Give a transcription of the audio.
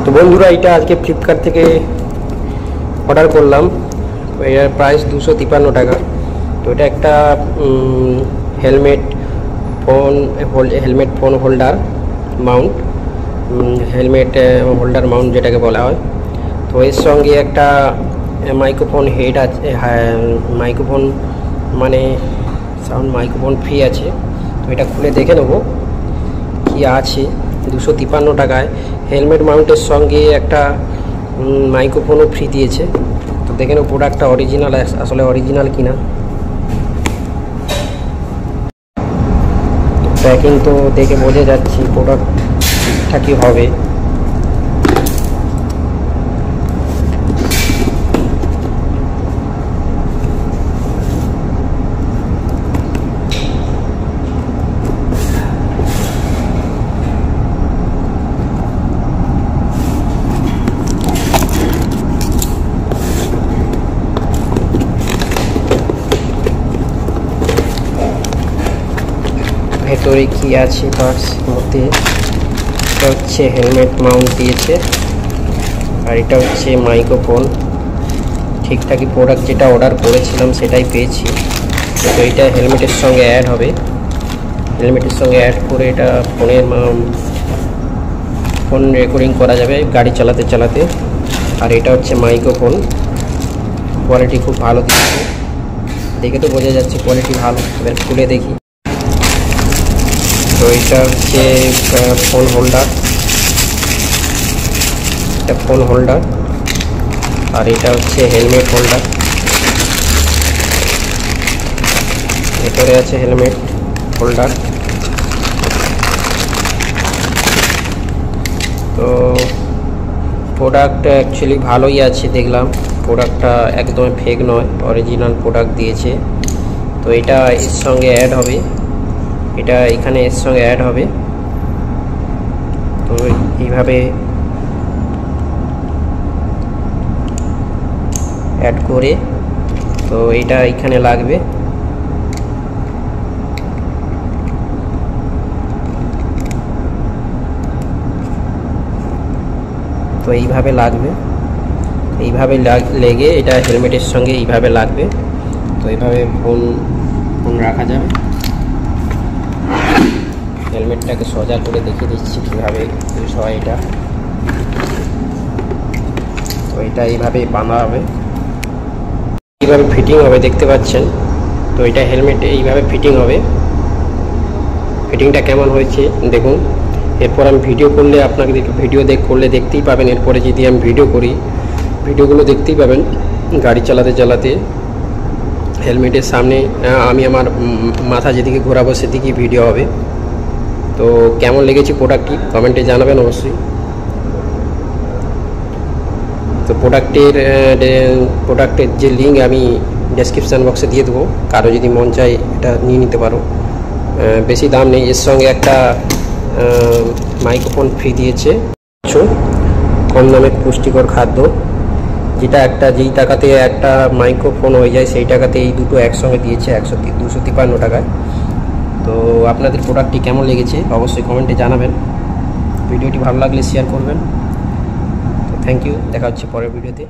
তো বন্ধুরা, এটা আজকে ফ্লিপকার্ট থেকে অর্ডার করলাম। এর প্রাইস 253 টাকা। তো এটা একটা helmet phone holder Mount, holder Mount যেটাকে বলা হয়। তো এর সঙ্গে একটা মাইক্রোফোন হেড আছে, মাইক্রোফোন মানে সাউন্ড মাইক্রোফোন ফ্রি আছে। তো এটা খুলে দেখে নেব কি আছে। 253 টাকায় হেলমেট মাউন্টের সঙ্গে একটা মাইক্রোফোনও ফ্রি দিয়েছে। তো দেখে নেব প্রোডাক্টটা অরিজিনাল, আসলে অরিজিনাল কিনা। প্যাকিং তো দেখে বোঝা যাচ্ছে প্রোডাক্ট ঠিকঠাকই হবে। ভেতরে কি আছে তার মধ্যে? এটা হচ্ছে হেলমেট মাউন্ট দিয়েছে, আর এটা হচ্ছে মাইক্রোফোন। ঠিকঠাকই প্রোডাক্ট যেটা অর্ডার করেছিলাম সেটাই পেয়েছি। তো এটা হেলমেটের সঙ্গে অ্যাড হবে, হেলমেটের সঙ্গে অ্যাড করে এটা ফোন রেকর্ডিং করা যাবে গাড়ি চালাতে চালাতে। আর এটা হচ্ছে মাইক্রোফোন, কোয়ালিটি খুব ভালো দিচ্ছে, দেখে তো বোঝা যাচ্ছে কোয়ালিটি ভালো। এবার খুলে দেখি। তো এটা হচ্ছে ফোন হোল্ডার, এটা ফোন হোল্ডার। আর এটা হচ্ছে হেলমেট হোল্ডার, ভেতরে আছে হেলমেট হোল্ডার। তো প্রোডাক্ট অ্যাকচুয়ালি ভালোই আছে, দেখলাম প্রোডাক্টটা একদম ফেক নয়, অরিজিনাল প্রোডাক্ট দিয়েছে। তো এটা এর সঙ্গে অ্যাড হবে, এটা এখানে এর সঙ্গে অ্যাড হবে। তো এইভাবে অ্যাড করে তো এটা এখানে লাগবে। তো এইভাবে লাগবে, এইভাবে লেগে এটা হেলমেটের সঙ্গে এইভাবে লাগবে। তো এইভাবে ফোন রাখা যাবে। হেলমেটটাকে সোজা করে দেখিয়ে দিচ্ছি কীভাবে ইউজ হয় এটা। তো এটা এইভাবে বাঁধা হবে, এইভাবে ফিটিং হবে, দেখতে পাচ্ছেন। তো এটা হেলমেটে এইভাবে ফিটিং হবে। ফিটিংটা কেমন হয়েছে দেখুন। এরপর আমি ভিডিও করলে আপনাকে ভিডিও করলে দেখতেই পাবেন। এরপরে যদি আমি ভিডিও করি, ভিডিওগুলো দেখতেই পাবেন গাড়ি চালাতে চালাতে। হেলমেটের সামনে আমি আমার মাথা যেদিকে ঘোরাবো সেদিকেই ভিডিও হবে। তো কেমন লেগেছে প্রোডাক্টটি কমেন্টে জানাবেন অবশ্যই। তো প্রোডাক্টের যে লিঙ্ক আমি ডেসক্রিপশান বক্সে দিয়ে দেবো, কারো যদি মন চায় এটা নিয়ে নিতে পারো। বেশি দাম নেই, এর সঙ্গে একটা মাইক্রোফোন ফ্রি দিয়েছে। কম দামের পুষ্টিকর খাদ্য, যেই টাকাতে একটা মাইক্রোফোন হয়ে যায় সেই টাকাতে এই দুটো একসঙ্গে দিয়েছে 253 টাকায়। তো আপনাদের প্রোডাক্টটি কেমন লেগেছে অবশ্যই কমেন্টে জানাবেন। ভিডিওটি ভালো লাগলে শেয়ার করবেন। তো থ্যাংক ইউ, দেখা হচ্ছে পরের ভিডিওতে।